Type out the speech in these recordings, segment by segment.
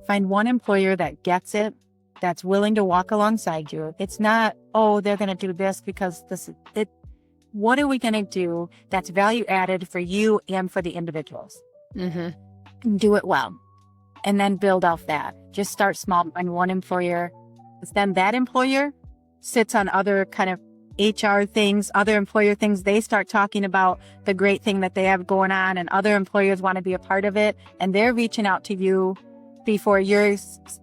Find one employer that gets it, that's willing to walk alongside you. It's not, oh, they're going to do this because what are we going to do that's value added for you and for the individuals? Mm-hmm. Do it well. And then build off that. Just start small on one employer. Then that employer sits on other kind of HR things, other employer things. They start talking about the great thing that they have going on, and other employers want to be a part of it. And they're reaching out to you before you're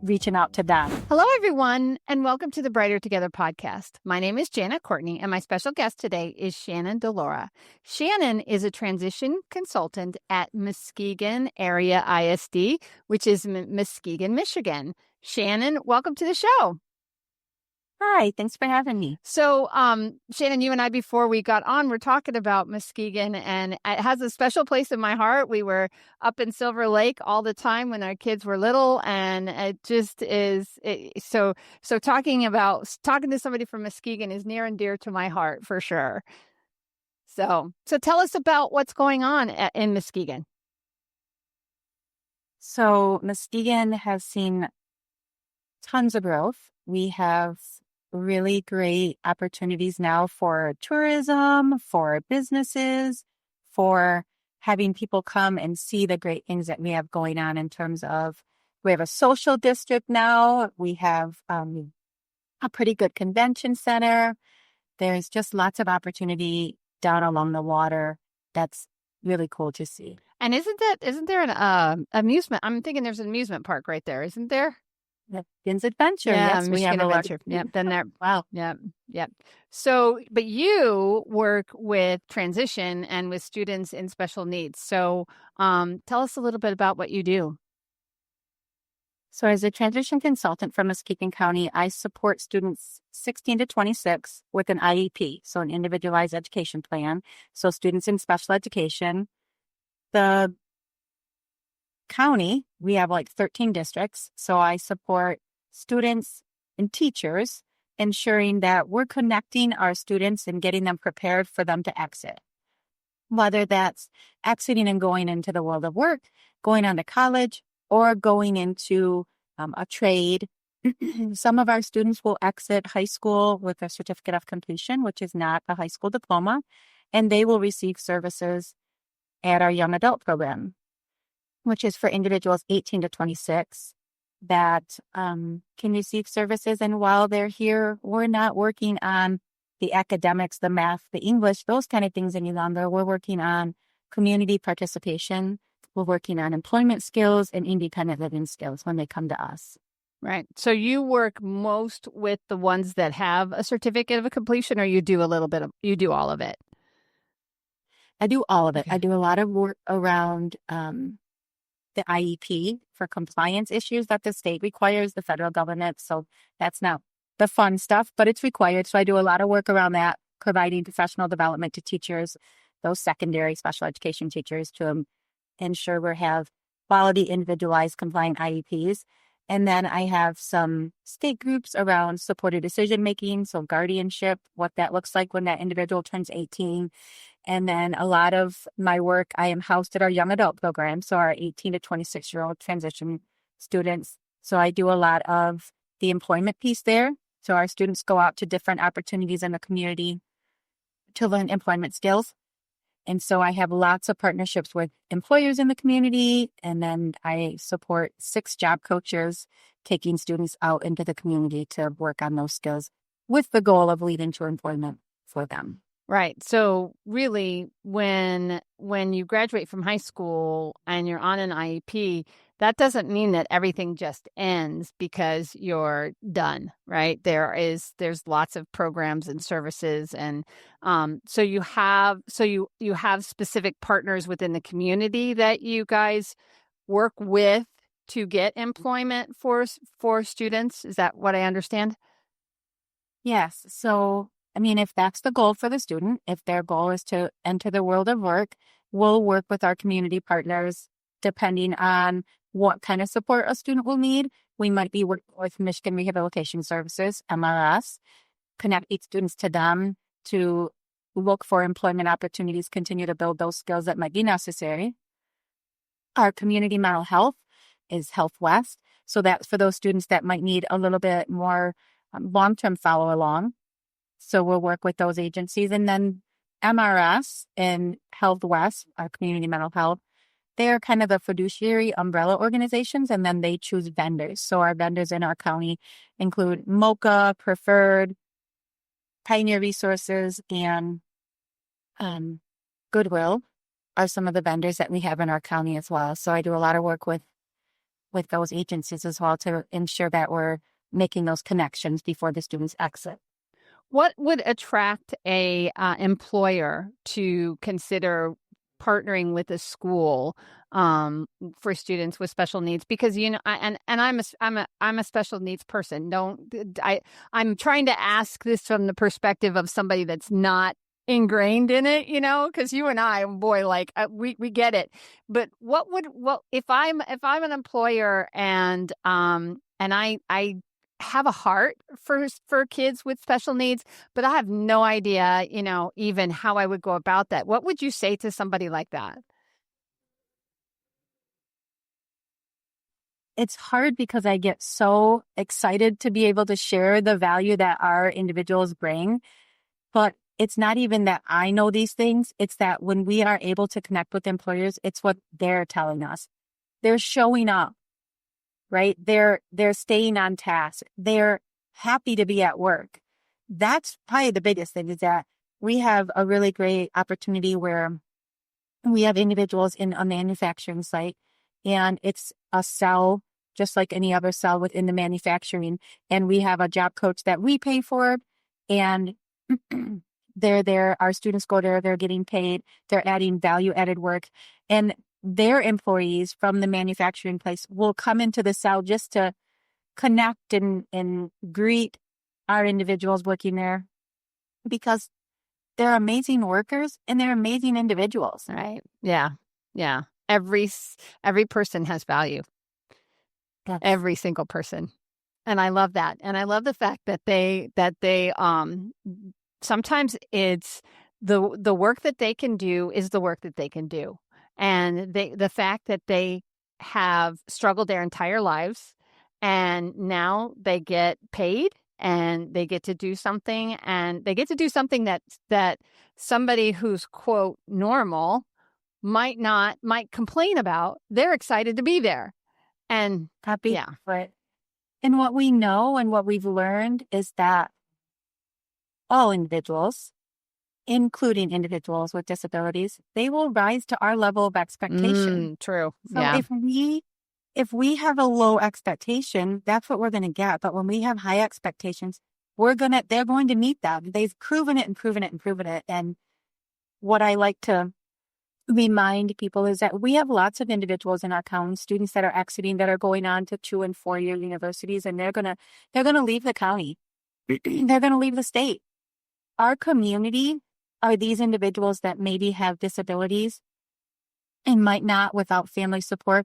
reaching out to them. Hello, everyone, and welcome to the Brighter Together podcast. My name is Janet Courtney, and my special guest today is Shannon DeLora. Shannon is a transition consultant at Muskegon Area ISD, which is Muskegon, Michigan. Shannon, welcome to the show. Hi, thanks for having me. So, Shannon, you and I, before we got on, we're talking about Muskegon, and it has a special place in my heart. We were up in Silver Lake all the time when our kids were little, and it just is so talking to somebody from Muskegon is near and dear to my heart for sure. So tell us about what's going on in Muskegon. So Muskegon has seen tons of growth. We have really great opportunities now for tourism, for businesses, for having people come and see the great things that we have going on in terms of, we have a social district now. We have a pretty good convention center. There's just lots of opportunity down along the water. That's really cool to see. And isn't there an amusement? I'm thinking there's an amusement park right there, isn't there? Muskegon's Adventure. Yeah, yes, Michigan we have Adventure. Yep, been there. Wow. Yep. So, but you work with transition and with students in special needs. So, tell us a little bit about what you do. So as a transition consultant from Muskegon County, I support students 16 to 26 with an IEP, so an individualized education plan. So students in special education. The county, we have like 13 districts. So I support students and teachers, ensuring that we're connecting our students and getting them prepared for them to exit. Whether that's exiting and going into the world of work, going on to college, or going into a trade. Some of our students will exit high school with a certificate of completion, which is not a high school diploma, and they will receive services at our young adult program, which is for individuals 18 to 26 that can receive services. And while they're here, we're not working on the academics, the math, the English, those kind of things any longer. We're working on community participation. We're working on employment skills and independent living skills when they come to us. Right. So you work most with the ones that have a certificate of completion, or you do all of it? I do all of it. Okay. I do a lot of work around the IEP for compliance issues that the state requires, the federal government. So that's not the fun stuff, but it's required. So I do a lot of work around that, providing professional development to teachers, those secondary special education teachers, to ensure we have quality, individualized, compliant IEPs. And then I have some state groups around supported decision-making, so guardianship, what that looks like when that individual turns 18. And then a lot of my work, I am housed at our young adult program, so our 18 to 26-year-old transition students. So I do a lot of the employment piece there. So our students go out to different opportunities in the community to learn employment skills. And so I have lots of partnerships with employers in the community. And then I support 6 job coaches taking students out into the community to work on those skills with the goal of leading to employment for them. Right. So really, when you graduate from high school and you're on an IEP, that doesn't mean that everything just ends because you're done, right? There's lots of programs and services, and so you have specific partners within the community that you guys work with to get employment for students. Is that what I understand? Yes. So, I mean, if that's the goal for the student, if their goal is to enter the world of work, we'll work with our community partners depending on what kind of support a student will need. We might be working with Michigan Rehabilitation Services, MRS, connect each students to them to look for employment opportunities, continue to build those skills that might be necessary. Our community mental health is Health West. So that's for those students that might need a little bit more long-term follow along. So we'll work with those agencies. And then MRS and Health West, our community mental health, they're kind of the fiduciary umbrella organizations, and then they choose vendors. So our vendors in our county include MOCA, Preferred, Pioneer Resources, and Goodwill are some of the vendors that we have in our county as well. So I do a lot of work with those agencies as well to ensure that we're making those connections before the students exit. What would attract a employer to consider partnering with a school for students with special needs? Because I'm a special needs person. I'm trying to ask this from the perspective of somebody that's not ingrained in it, because you and I, boy, like we get it. But what if I'm an employer and I have a heart for kids with special needs, but I have no idea, even how I would go about that. What would you say to somebody like that? It's hard because I get so excited to be able to share the value that our individuals bring. But it's not even that I know these things. It's that when we are able to connect with employers, it's what they're telling us. They're showing up, right? They're staying on task. They're happy to be at work. That's probably the biggest thing, is that we have a really great opportunity where we have individuals in a manufacturing site, and it's a cell just like any other cell within the manufacturing. And we have a job coach that we pay for, and they're there. Our students go there. They're getting paid. They're adding value-added work. And their employees from the manufacturing place will come into the cell just to connect and greet our individuals working there, because they're amazing workers and they're amazing individuals. Right. Yeah. Yeah. Every person has value. Yes. Every single person. And I love that. And I love the fact that they sometimes it's the work that they can do is the work that they can do. And the fact that they have struggled their entire lives, and now they get paid and they get to do something, and they get to do something that somebody who's, quote, normal might complain about. They're excited to be there. And Happy. Yeah. Right. And what we know and what we've learned is that all individuals, including individuals with disabilities, they will rise to our level of expectation. True. So if we have a low expectation, that's what we're going to get. But when we have high expectations, they're going to meet them. They've proven it and proven it and proven it. And what I like to remind people is that we have lots of individuals in our county, students that are exiting, that are going on to 2- and 4-year universities, and they're gonna leave the county. They're gonna leave the state. Our community are these individuals that maybe have disabilities and might not, without family support,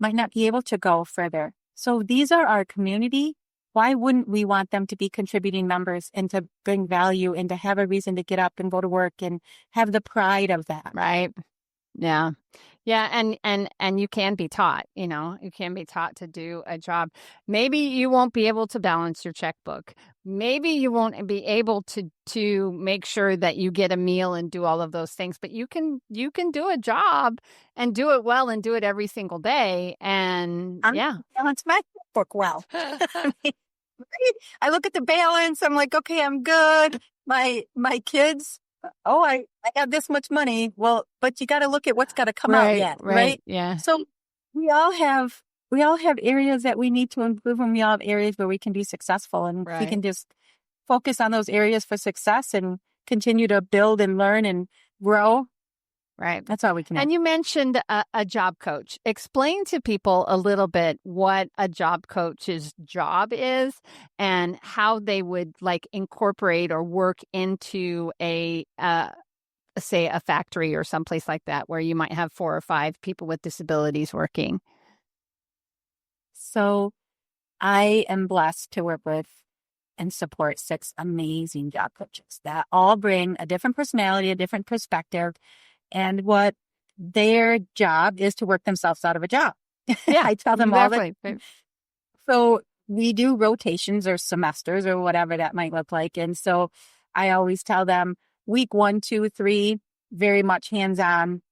might not be able to go further. So these are our community. Why wouldn't we want them to be contributing members and to bring value and to have a reason to get up and go to work and have the pride of that? Right. Yeah. Yeah. And you can be taught, you can be taught to do a job. Maybe you won't be able to balance your checkbook. Maybe you won't be able to make sure that you get a meal and do all of those things, but you can do a job and do it well and do it every single day. And balance my checkbook well. I look at the balance. I'm like, okay, I'm good. My kids, I have this much money. Well, but you got to look at what's got to come out yet, right? Yeah. So we all have areas that we need to improve, and we all have areas where we can be successful, and we can just focus on those areas for success and continue to build and learn and grow. Right. That's all we can. And you mentioned a job coach. Explain to people a little bit what a job coach's job is and how they would incorporate or work into say a factory or someplace like that where you might have 4 or 5 people with disabilities working. So I am blessed to work with and support 6 amazing job coaches that all bring a different personality, a different perspective. And what their job is to work themselves out of a job. Yeah, I tell them all that So we do rotations or semesters or whatever that might look like. And so I always tell them week 1, 2, 3, very much hands-on,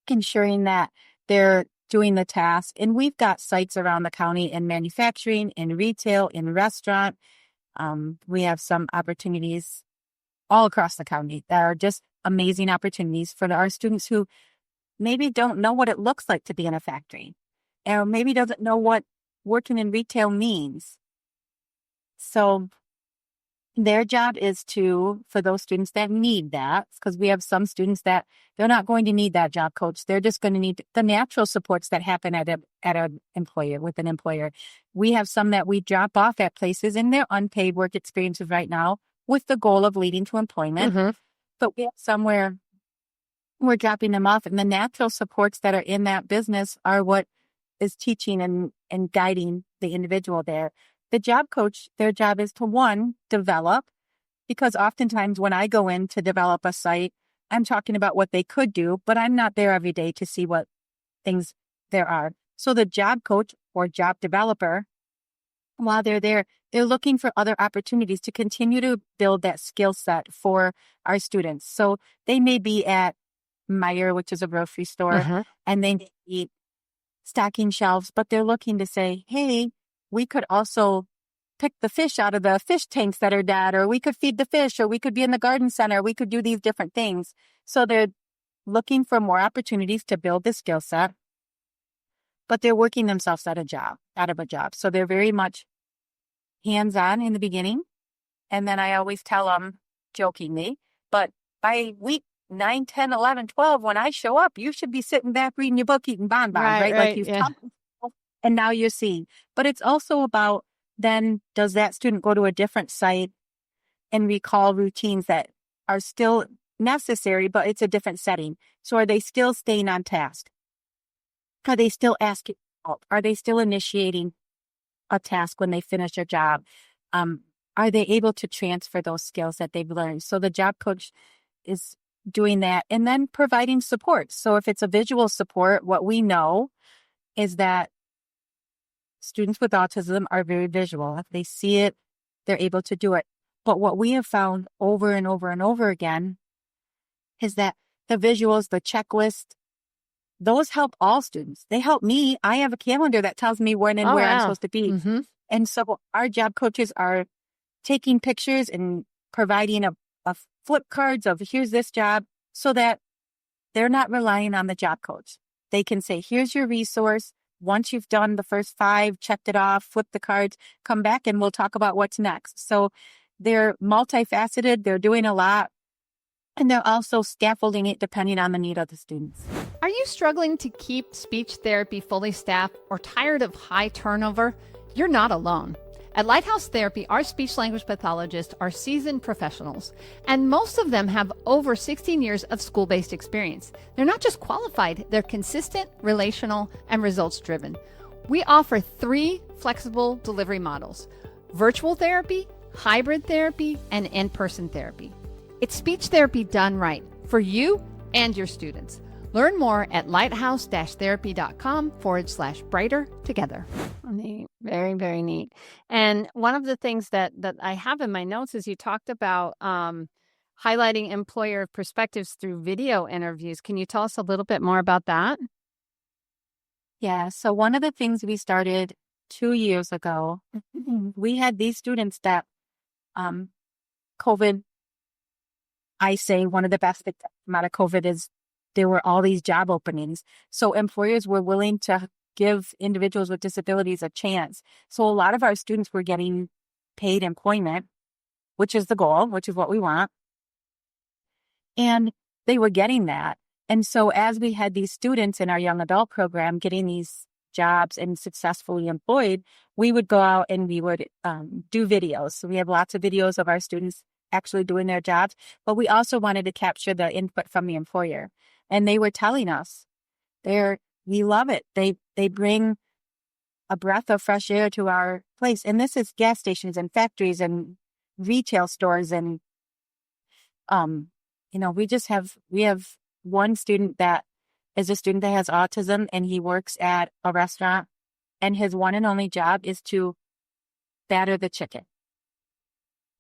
ensuring that they're doing the task. And we've got sites around the county in manufacturing, in retail, in restaurant. We have some opportunities all across the county that are just amazing opportunities for our students who maybe don't know what it looks like to be in a factory, or maybe doesn't know what working in retail means. So their job is for those students that need that, because we have some students that they're not going to need that job coach. They're just going to need the natural supports that happen at an employer, with an employer. We have some that we drop off at places in their unpaid work experiences right now with the goal of leading to employment. Mm-hmm. But we have somewhere we're dropping them off, and the natural supports that are in that business are what is teaching and guiding the individual there. The job coach, their job is to, one, develop, because oftentimes when I go in to develop a site, I'm talking about what they could do, but I'm not there every day to see what things there are. So the job coach or job developer, while they're there, they're looking for other opportunities to continue to build that skill set for our students. So they may be at Meijer, which is a grocery store, and they may be stocking shelves, but they're looking to say, hey, we could also pick the fish out of the fish tanks that are dead, or we could feed the fish, or we could be in the garden center. We could do these different things. So they're looking for more opportunities to build the skill set, but they're working themselves out of a job. So they're very much hands-on in the beginning. And then I always tell them jokingly, but by week 9, 10, 11, 12, when I show up, you should be sitting back reading your book, eating bonbons, right? Like you've taught them, and now you're seeing. But it's also about, then does that student go to a different site and recall routines that are still necessary, but it's a different setting? So are they still staying on task? Are they still asking help? Are they still initiating a task when they finish a job? Are they able to transfer those skills that they've learned? So the job coach is doing that, and then providing support. So if it's a visual support, what we know is that students with autism are very visual. If they see it, they're able to do it. But what we have found over and over and over again is that the visuals, the checklist, those help all students. They help me. I have a calendar that tells me when and where I'm supposed to be. Mm-hmm. And so our job coaches are taking pictures and providing a flip cards of here's this job, so that they're not relying on the job coach. They can say, here's your resource. Once you've done the first 5, checked it off, flip the cards, come back and we'll talk about what's next. So they're multifaceted. They're doing a lot. And they're also scaffolding it depending on the need of the students. Are you struggling to keep speech therapy fully staffed or tired of high turnover? You're not alone. At Lighthouse Therapy, our speech-language pathologists are seasoned professionals, and most of them have over 16 years of school-based experience. They're not just qualified, they're consistent, relational, and results-driven. We offer 3 flexible delivery models: virtual therapy, hybrid therapy, and in-person therapy. It's speech therapy done right for you and your students. Learn more at lighthouse-therapy.com/brighter together. Neat. Very, very neat. And one of the things that I have in my notes is you talked about highlighting employer perspectives through video interviews. Can you tell us a little bit more about that? Yeah. So one of the things we started 2 years ago, we had these students that COVID, I say one of the best things that came out of COVID is there were all these job openings. So employers were willing to give individuals with disabilities a chance. So a lot of our students were getting paid employment, which is the goal, which is what we want. And they were getting that. And so as we had these students in our young adult program getting these jobs and successfully employed, we would go out and we would do videos. So we have lots of videos of our students actually doing their jobs, but we also wanted to capture the input from the employer. And they were telling us, we love it. They bring a breath of fresh air to our place. And this is gas stations and factories and retail stores. And, we have one student that is a student that has autism, and he works at a restaurant, and his one and only job is to batter the chicken.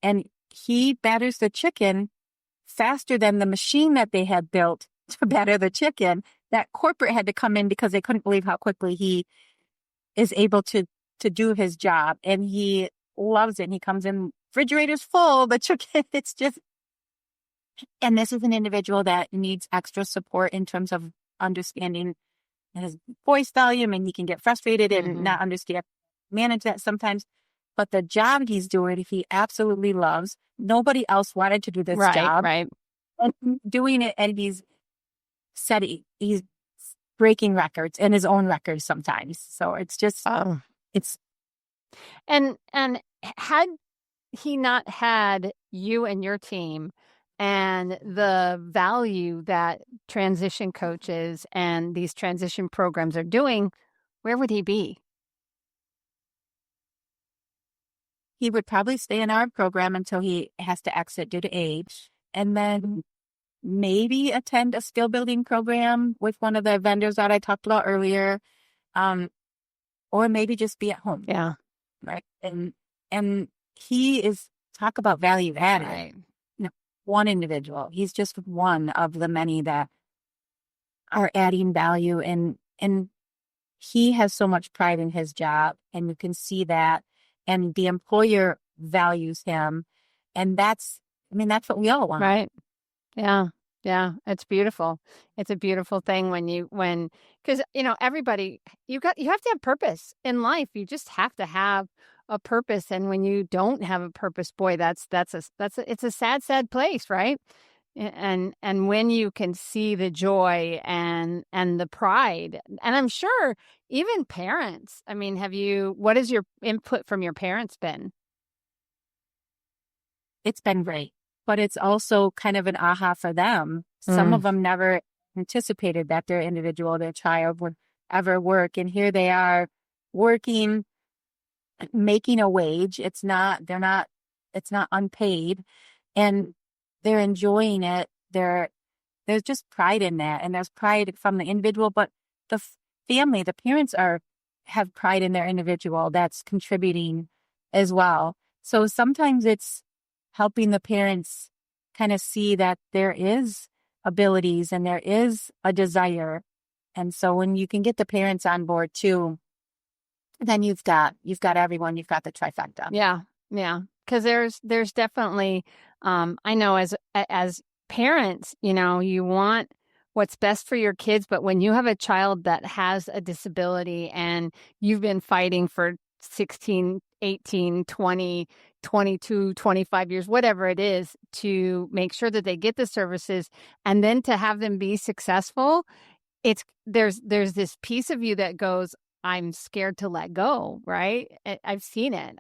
And he batters the chicken faster than the machine that they had built to batter the chicken. That corporate had to come in because they couldn't believe how quickly he is able to do his job. And he loves it. And he comes in, refrigerator's full, the chicken, it's just, and this is an individual that needs extra support in terms of understanding his voice volume, and he can get frustrated and not understand, manage that sometimes. But the job he's doing, he absolutely loves. Nobody else wanted to do this job. Right. And doing it, and he's breaking records and his own records sometimes. So it's just, it's. And had he not had you and your team and the value that transition coaches and these transition programs are doing, where would he be? He would probably stay in our program until he has to exit due to age, and then maybe attend a skill building program with one of the vendors that I talked about earlier, or maybe just be at home. Yeah. Right. And he is, talk about value added. Right. One individual. He's just one of the many that are adding value, and he has so much pride in his job, and you can see that, and the employer values him, and that's what we all want. Right. Yeah. Yeah. It's beautiful. It's a beautiful thing because everybody, you have to have purpose in life. You just have to have a purpose. And when you don't have a purpose, boy, it's a sad place, right? And when you can see the joy and the pride, and I'm sure even parents, what has your input from your parents been? It's been great, but it's also kind of an aha for them. Some of them never anticipated that their child would ever work. And here they are working, making a wage. It's not unpaid, and they're enjoying it. There's just pride in that. And there's pride from the individual, but the family, the parents have pride in their individual that's contributing as well. So sometimes it's helping the parents kind of see that there is abilities and there is a desire. And so when you can get the parents on board too, then you've got everyone, you've got the trifecta. Yeah. Yeah. Cause there's definitely, I know as parents, you want what's best for your kids, but when you have a child that has a disability and you've been fighting for 16, 18, 20, 22, 25 years, whatever it is, to make sure that they get the services and then to have them be successful, there's this piece of you that goes, I'm scared to let go, right? I've seen it,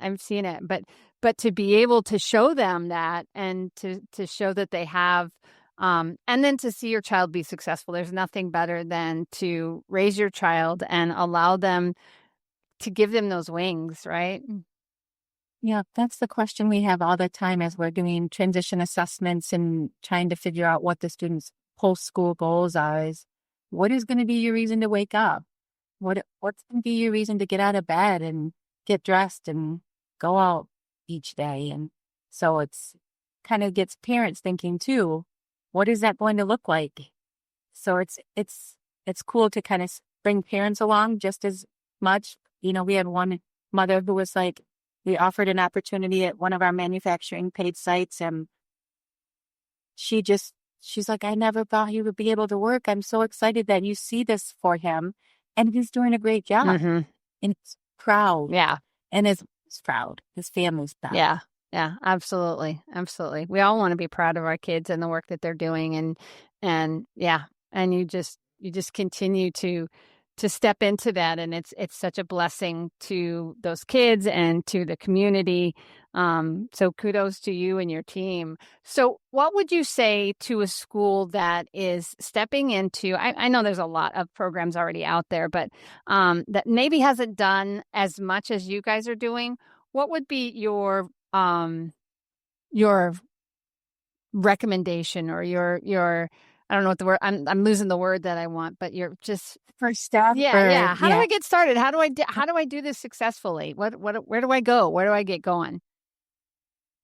but to be able to show them that and to show that they have, and then to see your child be successful. There's nothing better than to raise your child and allow them to give them those wings, right? Yeah, that's the question we have all the time as we're doing transition assessments and trying to figure out what the students' post-school goals are. Is what is going to be your reason to wake up? What's going to be your reason to get out of bed and get dressed and go out each day? And so it's kind of gets parents thinking too, what is that going to look like? So it's cool to kind of bring parents along just as much. We had one mother who was like, we offered an opportunity at one of our manufacturing paid sites, and she's like, I never thought he would be able to work. I'm so excited that you see this for him, and he's doing a great job. Mm-hmm. And he's proud. Yeah. And he's proud. His family's proud. Yeah. Yeah, absolutely. Absolutely. We all want to be proud of our kids and the work that they're doing. And yeah. And you just continue to step into that. And it's such a blessing to those kids and to the community. So kudos to you and your team. So what would you say to a school that is stepping into, I know there's a lot of programs already out there, but that maybe hasn't done as much as you guys are doing? What would be your recommendation or your I don't know what the word, I'm losing the word that I want, but you're just First step, yeah. How do yeah, I get started? How do I do this successfully? Where do I go? Where do I get going?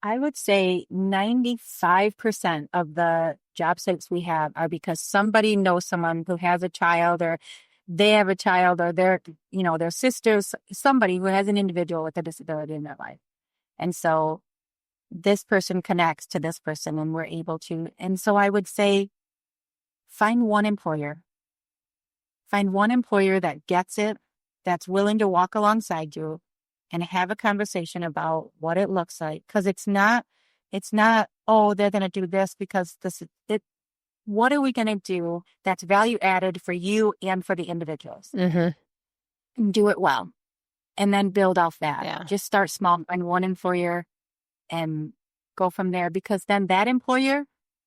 I would say 95% of the job sites we have are because somebody knows someone who has a child, or they have a child, or their sisters, somebody who has an individual with a disability in their life. And so this person connects to this person and we're able to. And so I would say find one employer. Find one employer that gets it, that's willing to walk alongside you and have a conversation about what it looks like. Because it's not, oh, they're going to do this because this is it. What are we going to do that's value added for you and for the individuals? Mm-hmm. And do it well. And then build off that. Yeah. Just start small, find one employer and go from there, because then that employer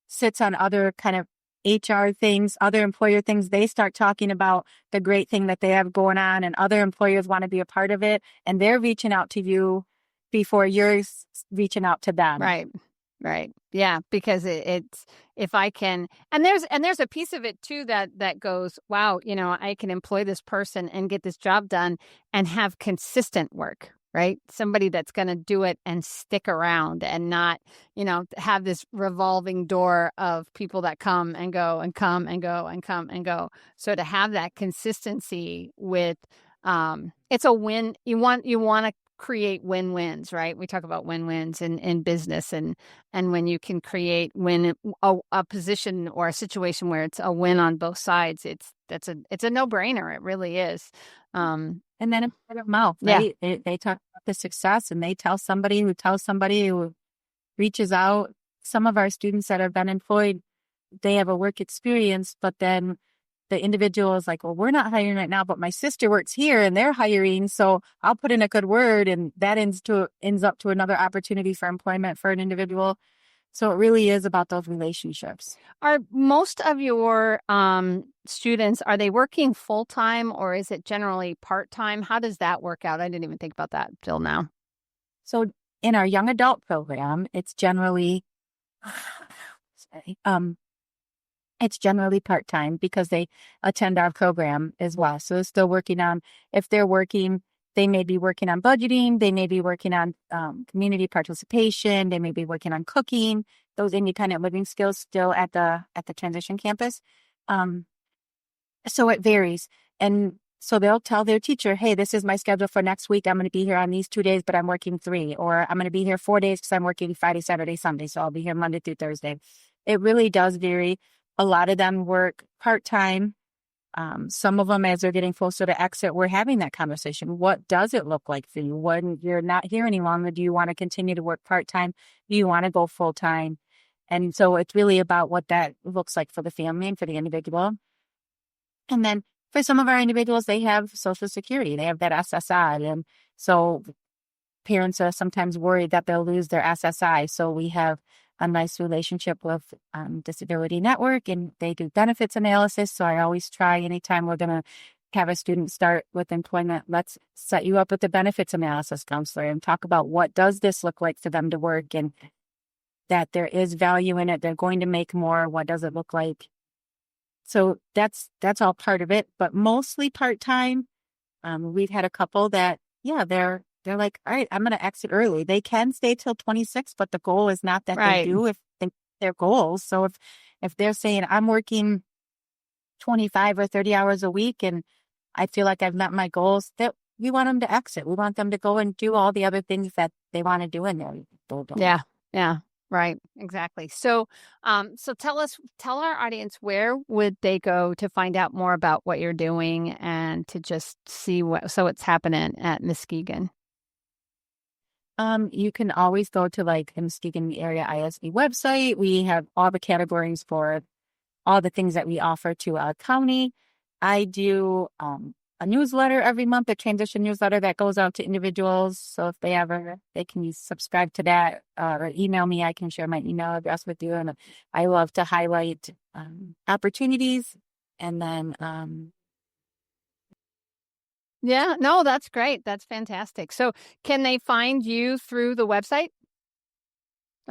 sits on other kind of HR things, other employer things. They start talking about the great thing that they have going on, and other employers want to be a part of it. And they're reaching out to you before you're reaching out to them. Right. Right. Yeah. Because it's, if I can, and there's a piece of it too that goes, wow, I can employ this person and get this job done and have consistent work, right? Somebody that's going to do it and stick around and not, have this revolving door of people that come and go and come and go and come and go. So to have that consistency with, it's a win. You want to create win-wins, right? We talk about win-wins in business, and when you can create a position or a situation where it's a win on both sides, it's a no-brainer. It really is. And then it's word of mouth, Yeah. right? They talk about the success and they tell somebody who tells somebody who reaches out. Some of our students that have been employed, they have a work experience, but then the individual is like, well, we're not hiring right now, but my sister works here and they're hiring. So I'll put in a good word, and that ends up to another opportunity for employment for an individual. So it really is about those relationships. Are most of your students, are they working full-time, or is it generally part-time? How does that work out? I didn't even think about that till now. So in our young adult program, it's generally part-time because they attend our program as well. So they're still working on, if they're working, they may be working on budgeting, they may be working on community participation, they may be working on cooking, those independent living skills still at the transition campus. So it varies. And so they'll tell their teacher, hey, this is my schedule for next week. I'm going to be here on these 2 days, but I'm working 3, or I'm going to be here 4 days because I'm working Friday, Saturday, Sunday. So I'll be here Monday through Thursday. It really does vary. A lot of them work part-time. Some of them, as they're getting closer to exit, we're having that conversation. What does it look like for you when you're not here any longer? Do you want to continue to work part-time? Do you want to go full-time? And so it's really about what that looks like for the family and for the individual. And then for some of our individuals, they have Social Security. They have that SSI. And so parents are sometimes worried that they'll lose their SSI. So we have a nice relationship with Disability Network, and they do benefits analysis. So I always try, anytime we're going to have a student start with employment, let's set you up with the benefits analysis counselor and talk about what does this look like for them to work, and that there is value in it. They're going to make more. What does it look like? So that's all part of it, but mostly part-time. We've had a couple that, they're like, all right, I'm going to exit early. They can stay till 26, but the goal is not that Right. they do if their goals. So if they're saying I'm working 25 or 30 hours a week and I feel like I've met my goals, that we want them to exit. We want them to go and do all the other things that they want to do in there. Yeah. Yeah. Right. Exactly. So, tell our audience, where would they go to find out more about what you're doing and to just see what's happening at Muskegon? You can always go to the Muskegon Area ISD website. We have all the categories for all the things that we offer to our county. I do a newsletter every month, a transition newsletter that goes out to individuals. So if they can subscribe to that or email me. I can share my email address with you. And I love to highlight opportunities. And then yeah, no, that's great. That's fantastic. So can they find you through the website?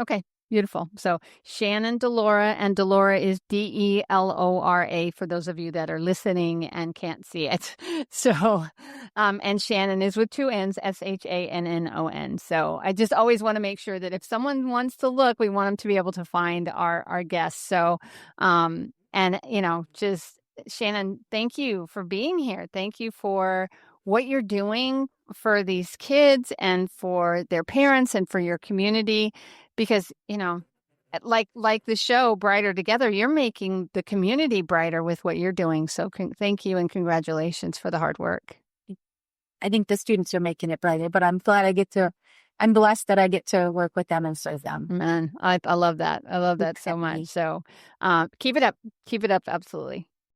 Okay. Beautiful. So Shannon DeLora, and DeLora is DeLora for those of you that are listening and can't see it. So, and Shannon is with two N's, Shannon. So I just always want to make sure that if someone wants to look, we want them to be able to find our guests. So, and just Shannon, thank you for being here. Thank you for what you're doing for these kids and for their parents and for your community, because like the show Brighter Together, you're making the community brighter with what you're doing. So thank you and congratulations for the hard work. I think the students are making it brighter, but I'm blessed that I get to work with them and serve them. Man, I love that. I love that so much. So keep it up. Keep it up. Absolutely.